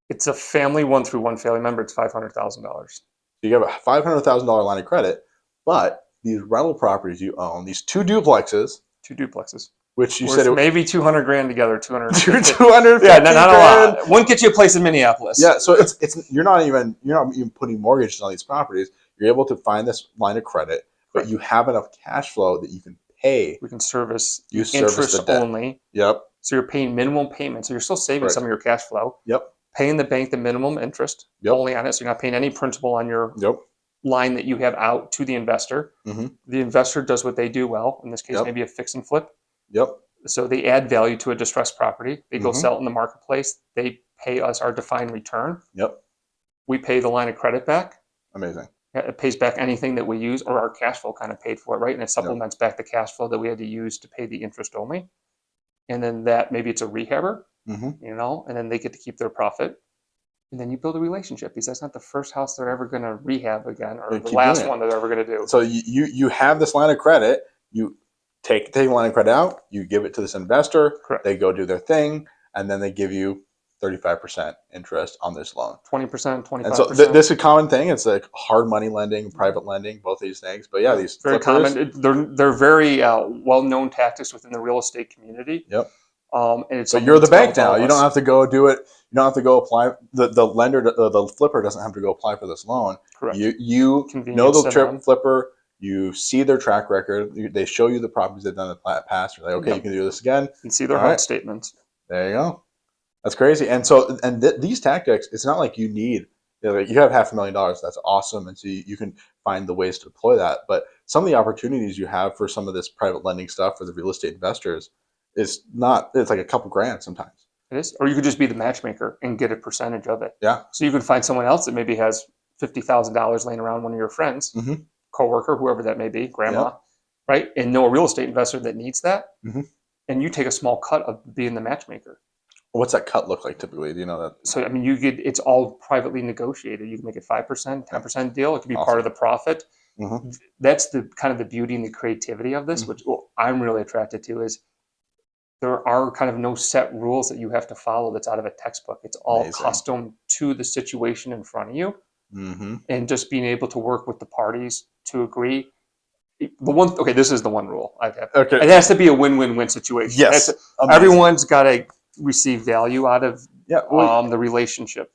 It's a family, one through one family member. It's $500,000. You have a $500,000 line of credit, but these rental properties you own, these two duplexes, which you said maybe $200,000 together, 250. Yeah, not a lot. Wouldn't get you a place in Minneapolis. Yeah, so it's you're not even putting mortgages on these properties. You're able to find this line of credit, but you have enough cash flow that you can pay. We can service interest only. Yep. So you're paying minimum payments. So you're still saving some of your cash flow. Yep. Paying the bank the minimum interest only on it. So you're not paying any principal on your line that you have out to the investor. The investor does what they do well. In this case, maybe a fix and flip. Yep. So they add value to a distressed property. They go sell it in the marketplace. They pay us our defined return. Yep. We pay the line of credit back. Amazing. It pays back anything that we use, or our cash flow kind of paid for it, right? And it supplements back the cash flow that we had to use to pay the interest only. And then that, maybe it's a rehabber. and then they get to keep their profit. And then you build a relationship because that's not the first house they're ever going to rehab again, or the last one they're ever going to do. So you have this line of credit. You take the line of credit out. You give it to this investor. Correct. They go do their thing, and then they give you 35% interest on this loan. 20%, 25%. And so this is a common thing. It's like hard money lending, private lending, both these things. But these very flippers, common. They're very well-known tactics within the real estate community. Yep. And it's so you're the bank now. You don't have to go do it. You don't have to go apply. The lender, the flipper doesn't have to go apply for this loan. Correct. You know the flipper. You see their track record. They show you the properties they've done in the past. You're like, okay, you can do this again. You can see their health statements. There you go. That's crazy. And so, these tactics, it's not like you need. You have $500,000. That's awesome, and so you can find the ways to deploy that. But some of the opportunities you have for some of this private lending stuff for the real estate investors. It's like a couple grand sometimes. It is. Or you could just be the matchmaker and get a percentage of it. Yeah. So you can find someone else that maybe has $50,000 laying around, one of your friends, coworker, whoever that may be, grandma, right? And know a real estate investor that needs that. And you take a small cut of being the matchmaker. What's that cut look like typically? Do you know that? So, I mean, it's all privately negotiated. You can make it 5%, 10% deal. It can be part of the profit. That's the kind of the beauty and the creativity of this, which I'm really attracted to is there are kind of no set rules that you have to follow that's out of a textbook. It's all custom to the situation in front of you. And just being able to work with the parties to agree. This is the one rule. It has to be a win-win-win situation. Yes. Everyone's got to receive value out of the relationship.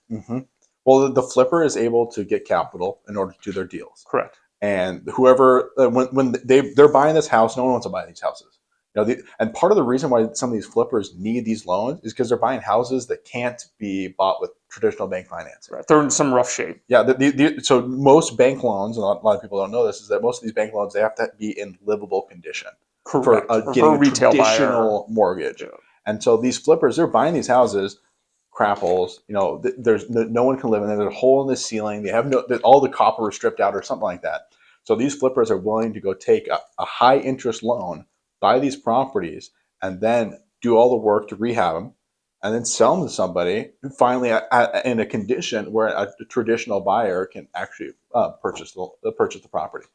Well, the flipper is able to get capital in order to do their deals. Correct. And whoever, when they're buying this house, no one wants to buy these houses. And part of the reason why some of these flippers need these loans is because they're buying houses that can't be bought with traditional bank financing. Right. They're in some rough shape. Yeah. So most bank loans, and a lot of people don't know this, is that most of these bank loans, they have to be in livable condition. Correct. For getting a retail traditional mortgage. Yeah. And so these flippers, they're buying these houses, crap holes. There's no one can live in them. There's a hole in the ceiling. They have all the copper is stripped out or something like that. So these flippers are willing to go take a high interest loan, buy these properties, and then do all the work to rehab them, and then sell them to somebody finally in a condition where a traditional buyer can actually purchase the property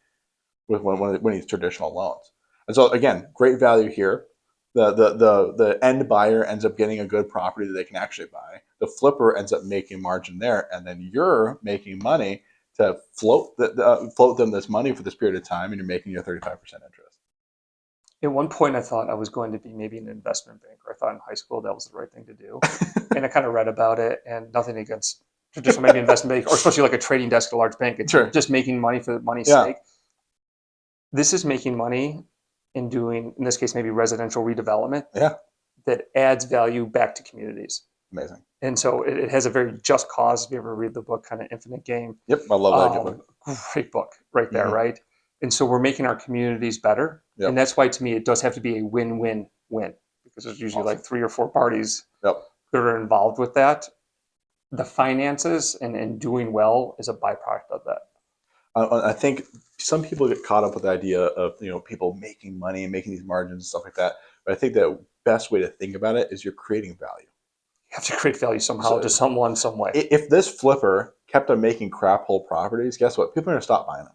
with one of these traditional loans. And so again, great value here. The end buyer ends up getting a good property that they can actually buy. The flipper ends up making margin there, and then you're making money to float them this money for this period of time, and you're making your 35% interest. At one point, I thought I was going to be maybe an investment banker. I thought in high school that was the right thing to do. And I kind of read about it, and nothing against traditional maybe investment bank, or especially like a trading desk at a large bank. It's just making money for money's sake. This is making money in doing, in this case, maybe residential redevelopment that adds value back to communities. Amazing. And so it has a very just cause. If you ever read the book, kind of Infinite Game. Yep, I love that book. Great book right there, right? And so we're making our communities better. Yep. And that's why, to me, it does have to be a win-win-win, because there's usually like 3 or 4 parties that are involved with that. The finances and doing well is a byproduct of that. I think some people get caught up with the idea of people making money and making these margins and stuff like that. But I think the best way to think about it is you're creating value. You have to create value somehow, to someone, some way. If this flipper kept on making crap hole properties, guess what? People are going to stop buying them.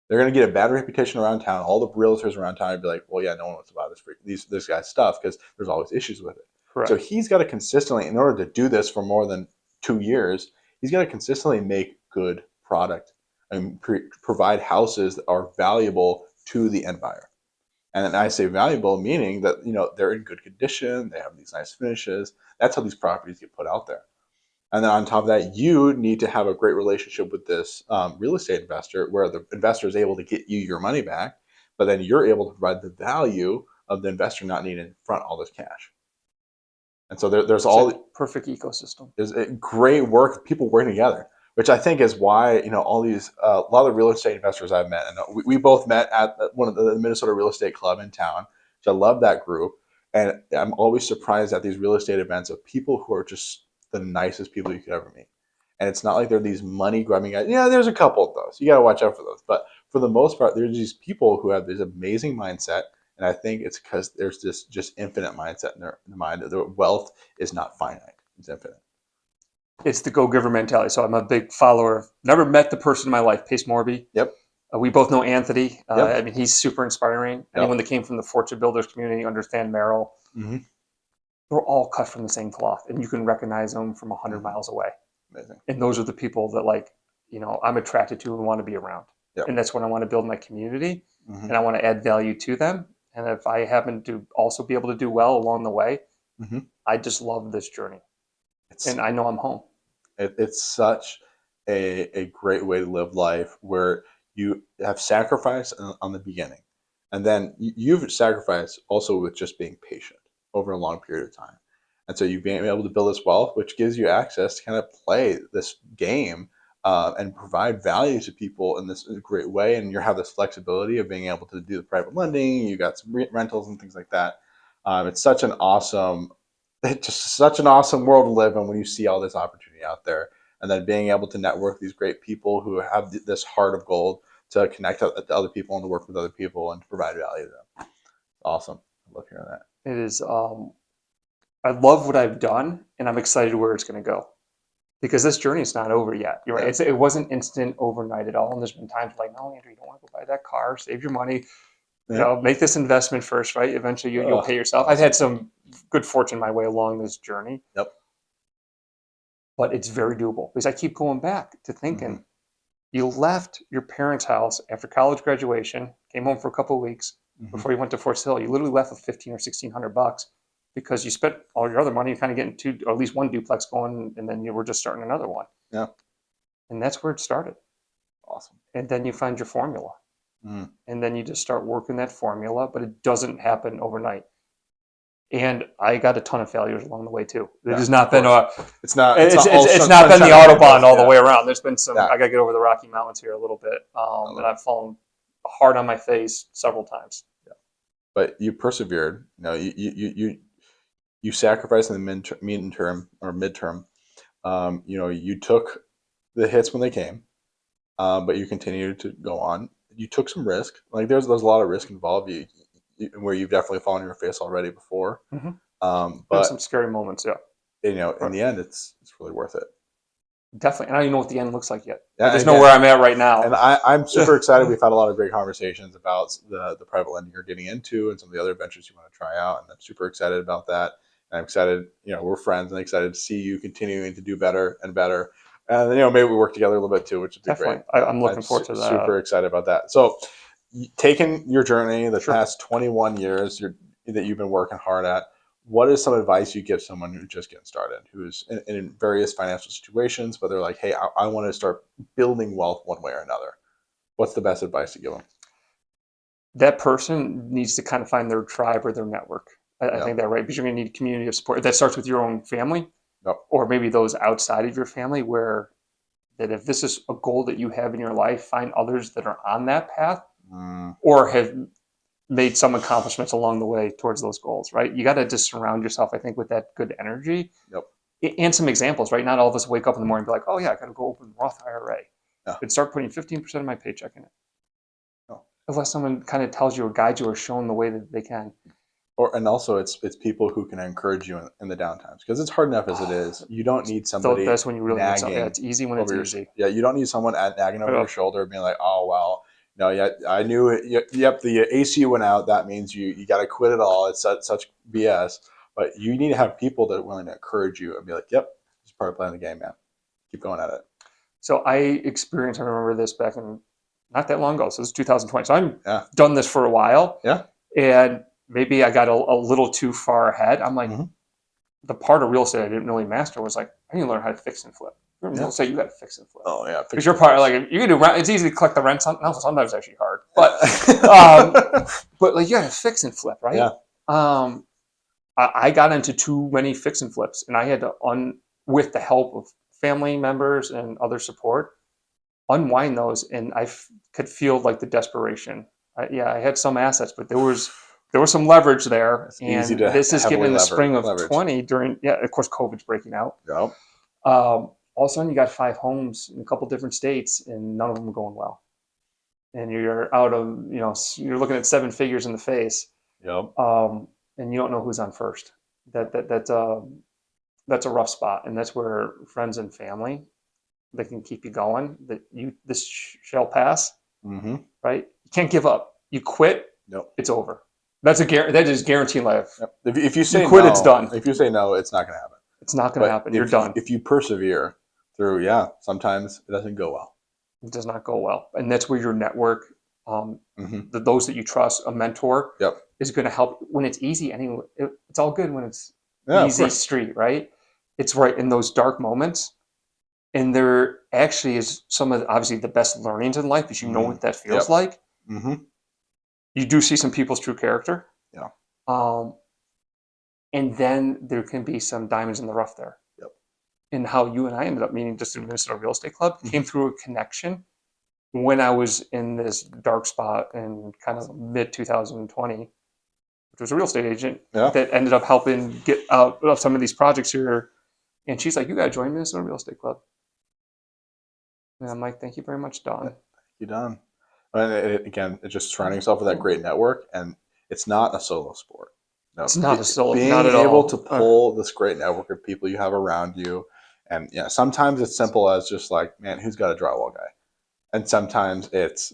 They're going to get a bad reputation around town. All the realtors around town would be like, well, yeah, no one wants to buy this guy's stuff because there's always issues with it. Correct. So he's got to consistently, in order to do this for more than 2 years, he's got to consistently make good product and provide houses that are valuable to the end buyer. And I say valuable, meaning that they're in good condition, they have these nice finishes. That's how these properties get put out there. And then on top of that, you need to have a great relationship with this real estate investor, where the investor is able to get you your money back, but then you're able to provide the value of the investor not needing to front all this cash. And so there's all perfect ecosystem. There's a great work, people working together, which I think is why all these a lot of the real estate investors I've met, and we both met at one of the Minnesota Real Estate Club in town, which I love that group. And I'm always surprised at these real estate events of people who are just the nicest people you could ever meet. And it's not like they're these money grubbing guys. Yeah, there's a couple of those. You got to watch out for those. But for the most part, there's these people who have this amazing mindset And I think it's because there's this just infinite mindset in their mind. The wealth is not finite; it's infinite. It's the go-giver mentality. So I'm a big follower of, never met the person in my life, Pace Morby. Yep. We both know Anthony. Yep. I mean, he's super inspiring. Yep. Anyone that came from the Fortune Builders community understand Merrill. Mm-hmm. They're all cut from the same cloth, and you can recognize them from 100 miles away. Amazing. And those are the people that, like, I'm attracted to and want to be around. Yep. And that's what I want to build my community, mm-hmm. and I want to add value to them. And if I happen to also be able to do well along the way, mm-hmm. I just love this journey. And I know I'm home. It's such a great way to live life, where you have sacrifice on the beginning, and then you've sacrificed also with just being patient over a long period of time. And so you've been able to build this wealth, which gives you access to kind of play this game and provide value to people in this great way. And you have this flexibility of being able to do the private lending. You got some rentals and things like that. It's such an awesome world to live in when you see all this opportunity out there. And then being able to network these great people who have this heart of gold to connect to other people and to work with other people and to provide value to them. Awesome. I love hearing that. It is. I love what I've done, and I'm excited where it's going to go, because this journey is not over yet. You're right. It wasn't instant overnight at all. And there's been times like, no, Andrew, you don't want to go buy that car. Save your money. Make this investment first, right? Eventually you'll pay yourself. Awesome. I've had some good fortune my way along this journey. Yep. But it's very doable, because I keep going back to thinking, you left your parents' house after college graduation, came home for a couple of weeks before you went to Fort Sill. You literally left with $1,500 or $1,600 because you spent all your other money kind of getting two, or at least one duplex going, and then you were just starting another one. Yeah. And that's where it started. Awesome. And then you find your formula. And then you just start working that formula, but it doesn't happen overnight. And I got a ton of failures along the way too. It has not been it's not been the Autobahn all the way around. There's been some. I got to get over the Rocky Mountains here a little bit, and I've fallen hard on my face several times. Yeah. But you persevered. You sacrificed in the midterm. You took the hits when they came, but you continued to go on. You took some risk. Like there's a lot of risk involved. Where you've definitely fallen on your face already before. But some scary moments, yeah. In the end, it's really worth it. Definitely. And I don't even know what the end looks like yet. Yeah, I just know where I'm at right now. And I'm super excited. We've had a lot of great conversations about the private lending you're getting into and some of the other ventures you want to try out. And I'm super excited about that. And I'm excited, we're friends, and excited to see you continuing to do better and better. And maybe we work together a little bit too, which would be great. I'm looking forward to that. Super excited about that. So, taking your journey the past 21 years that you've been working hard at, what is some advice you give someone who's just getting started, who's in various financial situations, but they're like, hey, I want to start building wealth one way or another? What's the best advice to give them? That person needs to kind of find their tribe or their network. I think that, right? Because you're going to need a community of support. That starts with your own family, or maybe those outside of your family, where that if this is a goal that you have in your life, find others that are on that path or have made some accomplishments along the way towards those goals, right? You got to just surround yourself, I think, with that good energy and some examples, right? Not all of us wake up in the morning and be like, oh yeah, I got to go open a Roth IRA and start putting 15% of my paycheck in it. Unless someone kind of tells you or guides you or shown the way that they can. And also it's people who can encourage you in the downtimes, because it's hard enough as it is. You don't need somebody. That's when you really need something. It's easy when it's easy. You don't need someone nagging over your shoulder, being like, "Oh well, I knew it. Yep, the AC went out. That means you got to quit it all. It's such BS." But you need to have people that are willing to encourage you and be like, "Yep, it's part of playing the game, man. Keep going at it." So I remember this back in not that long ago. So this is 2020. So I'm done this for a while. Yeah, and maybe I got a little too far ahead. I'm like, the part of real estate I didn't really master was like, I need to learn how to fix and flip. Real estate, you got to fix and flip. Oh yeah, because you're part like you can do rent. It's easy to collect the rent. Sometimes it's actually hard, but but like you got to fix and flip, right? Yeah. I got into too many fix and flips, and I had to with the help of family members and other support, unwind those, and I could feel like the desperation. I had some assets, but there was some leverage there. It's and this is getting in the spring of 20 during, of course, COVID's breaking out. Yep. All of a sudden you got 5 homes in a couple different states and none of them are going well. And you're out of, you're looking at 7 figures in the face. Yep. And you don't know who's on first. That's a rough spot, and that's where friends and family, they can keep you going. That this shall pass, Mm-hmm. right? You can't give up. You quit, Yep. it's over. That is guaranteed life. Yep. If you say you quit, no, it's done. If you say no, it's not going to happen. It's not going to happen. You're done. If you persevere through, sometimes it doesn't go well. It does not go well, and that's where your network, Mm-hmm. those that you trust, a mentor, Yep. is going to help when it's easy. Anyway, it's all good when it's Yeah, easy street, right? It's right in those dark moments, and there actually is some of obviously the best learnings in life, because you know what that feels like. Mm-hmm. You do see some people's true character, Yeah. And then there can be some diamonds in the rough there. Yep. And how you and I ended up meeting just through Minnesota Real Estate Club came through a connection when I was in this dark spot in kind of mid 2020, which was a real estate agent that ended up helping get out of some of these projects here. And she's like, "You got to join Minnesota Real Estate Club." And I'm like, "Thank you very much, Dawn." Thank you, Dawn. And again, it's just surrounding yourself with that great network, and it's not a solo sport. No, it's not a solo. Being not at able all. to pull this great network of people you have around you, and sometimes it's simple as just like, man, who's got a drywall guy, and sometimes it's,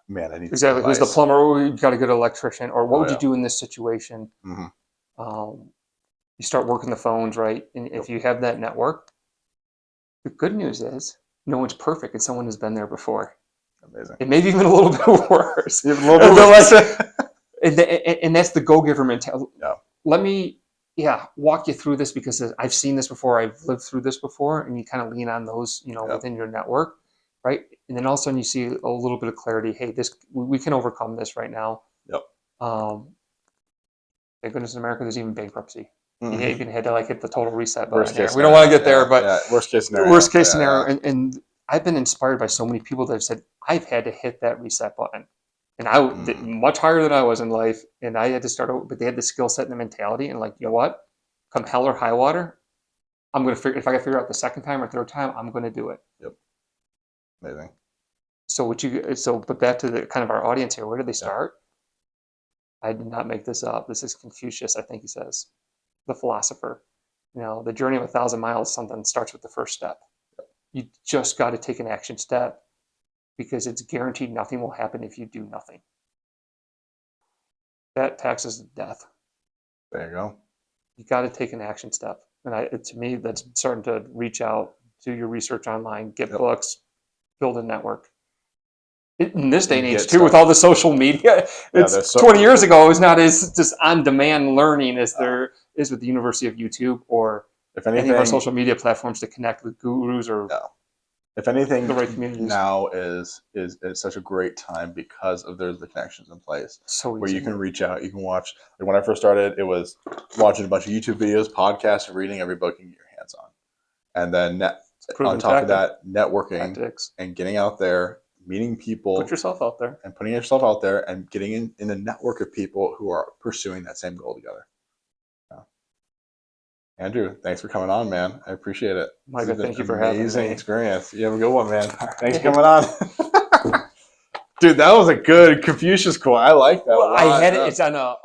man, I need exactly who's the plumber. Oh, you've got a good electrician, or what would you do in this situation? Mm-hmm. You start working the phones, right? And if you have that network, the good news is no one's perfect, and someone has been there before. Amazing. And maybe even a little bit worse. Even a little bit worse. And that's the go-giver mentality. Yeah. Let me, walk you through this, because I've seen this before. I've lived through this before, and you kind of lean on those, within your network, right? And then all of a sudden you see a little bit of clarity. Hey, we can overcome this right now. Yep. Thank goodness in America there's even bankruptcy. You even had to hit the total reset button here. We don't want to get there, but worst case scenario. Worst case scenario, and I've been inspired by so many people that have said I've had to hit that reset button, and I did much higher than I was in life, and I had to start over. But they had the skill set and the mentality, and you know what? Come hell or high water, I'm gonna figure. If I can figure out the second time or third time, I'm gonna do it. Yep. Amazing. But back to the kind of our audience here. Where did they start? I did not make this up. This is Confucius, I think he says, the philosopher. The journey of 1,000 miles, something starts with the first step. You just got to take an action step, because it's guaranteed nothing will happen if you do nothing. That taxes death. There you go. You got to take an action step. And to me, that's starting to reach out, do your research online, get books, build a network. In this day and age, too, with all the social media, it's 20 years ago, it was not as just on-demand learning as there is with the University of YouTube or any of our social media platforms to connect with gurus or if anything, the right communities. Now is such a great time because of the connections in place. Where you can reach out, you can watch. Like when I first started, it was watching a bunch of YouTube videos, podcasts, and reading every book you can get your hands on. And then on top of that, networking and getting out there, meeting people. Put yourself out there. And putting yourself out there and getting in a network of people who are pursuing that same goal together. Andrew, thanks for coming on, man. I appreciate it. Micah, thank you for having me. Amazing experience. You have a good one, man. Thanks for coming on. Dude, that was a good Confucius quote. I like that a lot. I had it. It's on a...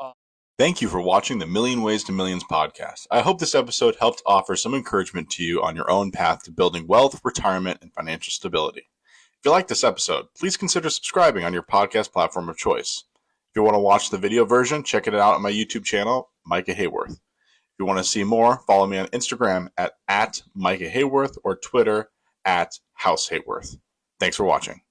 Thank you for watching the Million Ways to Millions podcast. I hope this episode helped offer some encouragement to you on your own path to building wealth, retirement, and financial stability. If you like this episode, please consider subscribing on your podcast platform of choice. If you want to watch the video version, check it out on my YouTube channel, Micah Haworth. If you want to see more, follow me on Instagram at Micah Haworth or Twitter at House Haworth. Thanks for watching.